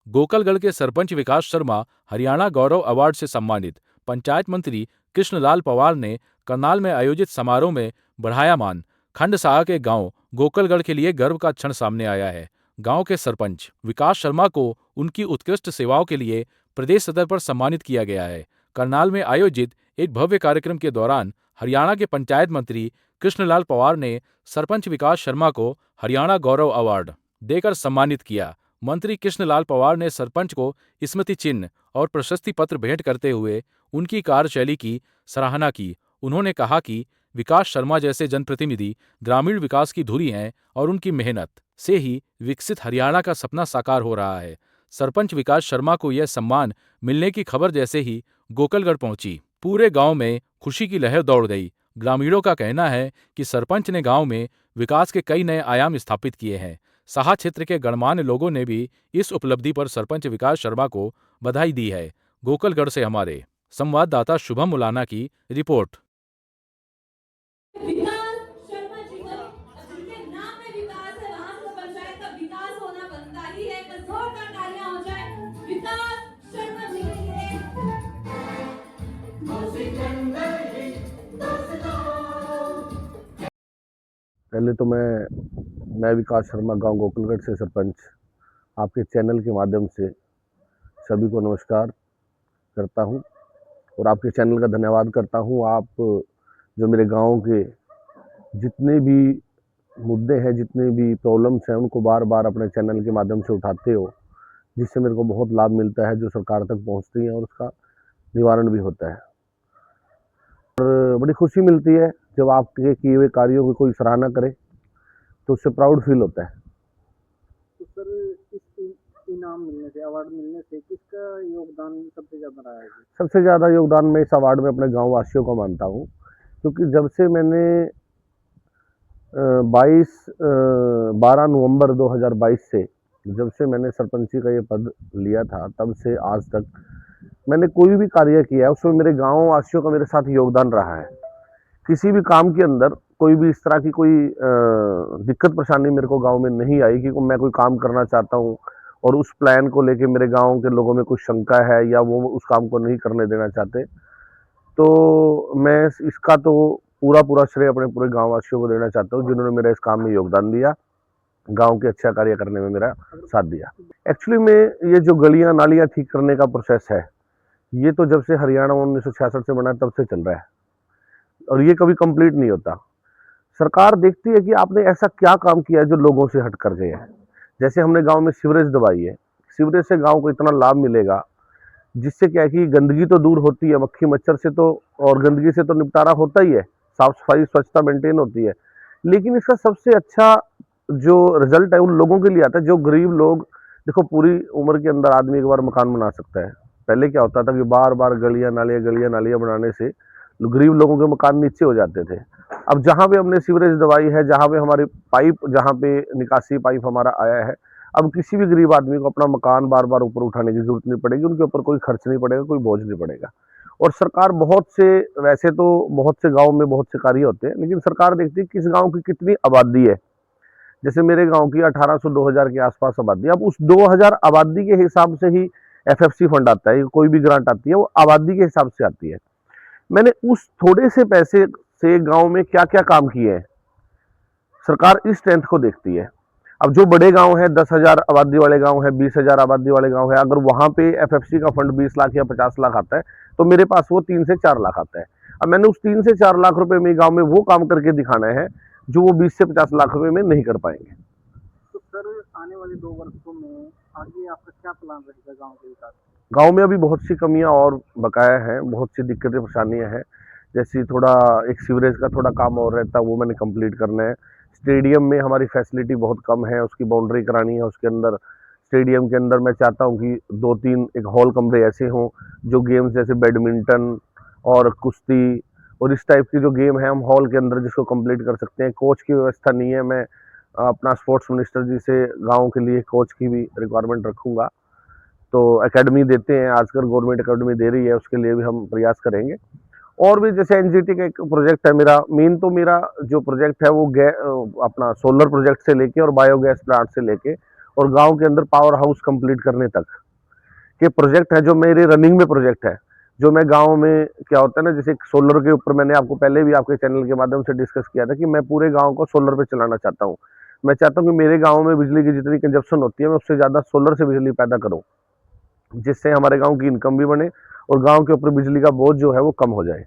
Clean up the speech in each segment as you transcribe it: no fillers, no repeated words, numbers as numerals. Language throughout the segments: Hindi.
गोकलगढ़ के सरपंच विकास शर्मा हरियाणा गौरव अवार्ड से सम्मानित। पंचायत मंत्री कृष्णलाल पंवार ने करनाल में आयोजित समारोह में बढ़ाया मान। खंड साहा के गांव गोकलगढ़ के लिए गर्व का क्षण सामने आया है। गांव के सरपंच विकास शर्मा को उनकी उत्कृष्ट सेवाओं के लिए प्रदेश सतह पर सम्मानित किया गया है। करनाल में आयोजित एक भव्य कार्यक्रम के दौरान हरियाणा के पंचायत मंत्री कृष्णलाल पंवार ने सरपंच विकास शर्मा को हरियाणा गौरव अवार्ड देकर सम्मानित किया। मंत्री कृष्णलाल पंवार ने सरपंच को स्मृति चिन्ह और प्रशस्ति पत्र भेंट करते हुए उनकी कार्यशैली की सराहना की। उन्होंने कहा कि विकास शर्मा जैसे जनप्रतिनिधि ग्रामीण विकास की धुरी हैं और उनकी मेहनत से ही विकसित हरियाणा का सपना साकार हो रहा है। सरपंच विकास शर्मा को यह सम्मान मिलने की खबर जैसे ही गोकलगढ़ पहुंची, पूरे गांव में खुशी की लहर दौड़ गई। ग्रामीणों का कहना है कि सरपंच ने गांव में विकास के कई नए आयाम स्थापित किए हैं। साहा क्षेत्र के गणमान्य लोगों ने भी इस उपलब्धि पर सरपंच विकास शर्मा को बधाई दी है। गोकलगढ़ से हमारे संवाददाता शुभम मुलाना की रिपोर्ट। विकास शर्मा जी को जिनके नाम में विकास है वहां तो पंचायत का विकास होना बनता ही है। एक जोरदार तालियां हो जाए विकास शर्मा जी के लिए। पहले तो मैं विकास शर्मा गांव गोकुलगढ़ से सरपंच आपके चैनल के माध्यम से सभी को नमस्कार करता हूं और आपके चैनल का धन्यवाद करता हूं। आप जो मेरे गांव के जितने भी मुद्दे हैं, जितने भी प्रॉब्लम्स हैं, उनको बार बार अपने चैनल के माध्यम से उठाते हो, जिससे मेरे को बहुत लाभ मिलता है, जो सरकार तक पहुंचती है और उसका निवारण भी होता है। और बड़ी खुशी मिलती है जब आपके किए हुए कार्यों की कोई सराहना करे, तो उससे प्राउड फील होता है। तो सर, इस इनाम मिलने से, अवार्ड मिलने से किसका योगदान सबसे ज़्यादा रहा है? सबसे ज़्यादा योगदान मैं इस अवार्ड में अपने गाँव वासियों का मानता हूँ, क्योंकि जब से मैंने 12 नवंबर 2022 से जब से मैंने सरपंची का ये पद लिया था, तब से आज तक मैंने कोई भी कार्य किया है उसमें मेरे गाँव वासियों का मेरे साथ योगदान रहा है। किसी भी काम के अंदर कोई भी इस तरह की कोई दिक्कत परेशानी मेरे को गांव में नहीं आई कि मैं कोई काम करना चाहता हूं और उस प्लान को लेके मेरे गांव के लोगों में कुछ शंका है या वो उस काम को नहीं करने देना चाहते, तो मैं इसका तो पूरा श्रेय अपने पूरे गाँव वासियों को देना चाहता हूँ, जिन्होंने मेरा इस काम में योगदान दिया, गांव के अच्छा कार्य करने में मेरा साथ दिया। एक्चुअली में ये जो गलियां नालियां ठीक करने का प्रोसेस है, ये तो जब से हरियाणा 1966 से बना तब से चल रहा है और ये कभी कंप्लीट नहीं होता। सरकार देखती है कि आपने ऐसा क्या काम किया है जो लोगों से हट कर गया है। जैसे हमने गांव में सीवरेज दबाई है, सीवरेज से गांव को इतना लाभ मिलेगा, जिससे क्या है कि गंदगी तो दूर होती है, मक्खी मच्छर से तो और गंदगी से तो निपटारा होता ही है, साफ सफाई स्वच्छता मेंटेन होती है, लेकिन इसका सबसे अच्छा जो रिजल्ट है उन लोगों के लिए आता है जो गरीब लोग। देखो, पूरी उम्र के अंदर आदमी एक बार मकान बना सकता है। पहले क्या होता था कि बार बार गलियां नालियां बनाने से गरीब लोगों के मकान नीचे हो जाते थे। अब जहाँ पे हमने सीवरेज दवाई है, जहाँ पे हमारी पाइप, जहाँ पे निकासी पाइप हमारा आया है, अब किसी भी गरीब आदमी को अपना मकान बार बार ऊपर उठाने की जरूरत नहीं पड़ेगी, उनके ऊपर कोई खर्च नहीं पड़ेगा, कोई बोझ नहीं पड़ेगा। और सरकार बहुत से, वैसे तो बहुत से गाँव में बहुत से कार्य होते हैं, लेकिन सरकार देखती है किस गाँव की कितनी आबादी है। जैसे मेरे गाँव की 1800-2000 के आसपास आबादी है। अब उस 2000 आबादी के हिसाब से ही FFC फंड आता है, कोई भी ग्रांट आती है वो आबादी के हिसाब से आती है। मैंने उस थोड़े से पैसे से गांव में क्या क्या काम किए हैं, सरकार इस स्ट्रेंथ को देखती है। अब जो बड़े गांव है, 10,000 आबादी वाले गांव है, 20,000 आबादी वाले गांव है, अगर वहां पे FFC का फंड 20 लाख या 50 लाख आता है, तो मेरे पास वो 3 से 4 लाख आता है। अब मैंने उस 3 से 4 लाख रुपए में गांव में वो काम करके दिखाना है जो वो 20 से 50 लाख रुपए में नहीं कर पाएंगे। तो सर, आने वाले 2 वर्षों में आगे आपका क्या प्लान रहेगा गाँव के विकास? गांव में अभी बहुत सी कमियां और बकाया हैं, बहुत सी दिक्कतें परेशानियां हैं। जैसे थोड़ा एक सीवरेज का थोड़ा काम और रहता है, वो मैंने कंप्लीट करना है। स्टेडियम में हमारी फैसिलिटी बहुत कम है, उसकी बाउंड्री करानी है। उसके अंदर, स्टेडियम के अंदर मैं चाहता हूँ कि 2-3 एक हॉल कमरे ऐसे हों जो गेम्स जैसे बैडमिंटन और कुश्ती और इस टाइप की जो गेम है हम हॉल के अंदर जिसको कंप्लीट कर सकते हैं। कोच की व्यवस्था नहीं है, मैं अपना स्पोर्ट्स मिनिस्टर जी से गाँव के लिए कोच की भी रिक्वायरमेंट रखूँगा। तो एकेडमी देते हैं आजकल, गवर्नमेंट एकेडमी दे रही है, उसके लिए भी हम प्रयास करेंगे। और भी जैसे NGT का एक प्रोजेक्ट है मेरा, मेन तो मेरा जो प्रोजेक्ट है वो अपना सोलर प्रोजेक्ट से लेके और बायोगैस प्लांट से लेके और गांव के अंदर पावर हाउस कंप्लीट करने तक के प्रोजेक्ट है जो मेरे रनिंग में प्रोजेक्ट है। जो मैं गांव में क्या होता है ना, जैसे सोलर के ऊपर मैंने आपको पहले भी आपके चैनल के माध्यम से डिस्कस किया था कि मैं पूरे गांव को सोलर पे चलाना चाहता हूँ। मैं चाहता हूँ कि मेरे गांव में बिजली की जितनी कंजप्शन होती है मैं उससे ज़्यादा सोलर से बिजली पैदा करूँ, जिससे हमारे गांव की इनकम भी बने और गांव के ऊपर बिजली का बोझ जो है वो कम हो जाए।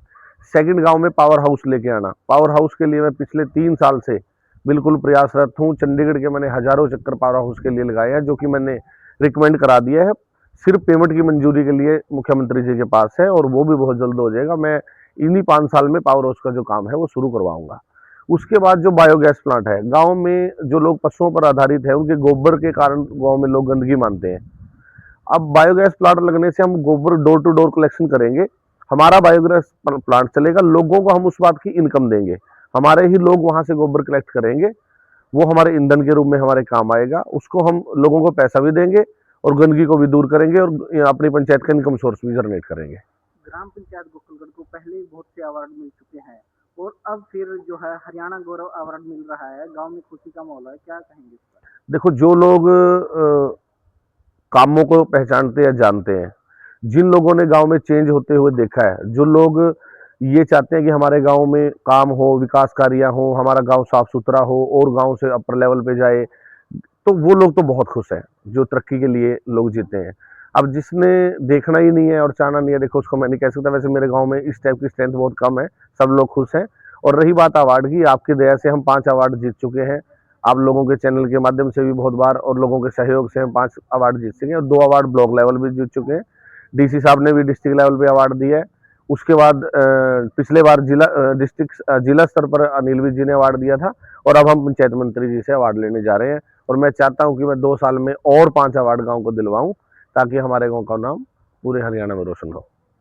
सेकंड, गांव में पावर हाउस लेके आना। पावर हाउस के लिए मैं पिछले 3 साल से बिल्कुल प्रयासरत हूँ। चंडीगढ़ के मैंने हजारों चक्कर पावर हाउस के लिए लगाए हैं, जो कि मैंने रिकमेंड करा दिया है। सिर्फ पेमेंट की मंजूरी के लिए मुख्यमंत्री जी के पास है और वो भी बहुत जल्द हो जाएगा। मैं इन्हीं 5 साल में पावर हाउस का जो काम है वो शुरू करवाऊंगा। उसके बाद जो बायोगैस प्लांट है, गांव में जो लोग पशुओं पर आधारित है उनके गोबर के कारण गांव में लोग गंदगी मानते हैं। अब बायोगैस प्लांट लगने से हम गोबर डोर टू डोर कलेक्शन करेंगे, हमारा बायोगैस प्लांट चलेगा, लोगों को हम उस बात की इनकम देंगे, हमारे ही लोग वहां से गोबर कलेक्ट करेंगे, वो हमारे ईंधन के रूप में हमारे काम आएगा, उसको हम लोगों को पैसा भी देंगे और गंदगी को भी दूर करेंगे और अपनी पंचायत का इनकम सोर्स भी जनरेट करेंगे। ग्राम पंचायत गोकुलगढ़ को पहले ही बहुत से अवार्ड मिल चुके हैं और अब फिर जो है हरियाणा गौरव अवार्ड मिल रहा है, गांव में खुशी का माहौल है, क्या कहेंगे इस पर? देखो, जो लोग कामों को पहचानते हैं, जानते हैं, जिन लोगों ने गांव में चेंज होते हुए देखा है, जो लोग ये चाहते हैं कि हमारे गांव में काम हो, विकास कार्य हो, हमारा गांव साफ सुथरा हो और गांव से अपर लेवल पे जाए, तो वो लोग तो बहुत खुश हैं जो तरक्की के लिए लोग जीते हैं। अब जिसने देखना ही नहीं है और चाहना नहीं है, देखो उसको मैं नहीं कह सकता। वैसे मेरे गांव में इस टाइप की स्ट्रेंथ बहुत कम है, सब लोग खुश हैं। और रही बात अवार्ड की, आपकी दया से हम 5 अवार्ड जीत चुके हैं। आप लोगों के चैनल के माध्यम से भी बहुत बार और लोगों के सहयोग से हम 5 अवार्ड जीत चुके हैं और 2 अवार्ड ब्लॉक लेवल भी जीत चुके हैं। डीसी साहब ने भी डिस्ट्रिक्ट लेवल पे अवार्ड दिया है। उसके बाद पिछले बार जिला स्तर पर अनिल विज जी ने अवार्ड दिया था और अब हम पंचायत मंत्री जी से अवार्ड लेने जा रहे हैं। और मैं चाहता हूं कि मैं 2 साल में और 5 अवार्ड गांव को दिलवाऊं ताकि हमारे गांव का नाम पूरे हरियाणा में रोशन हो।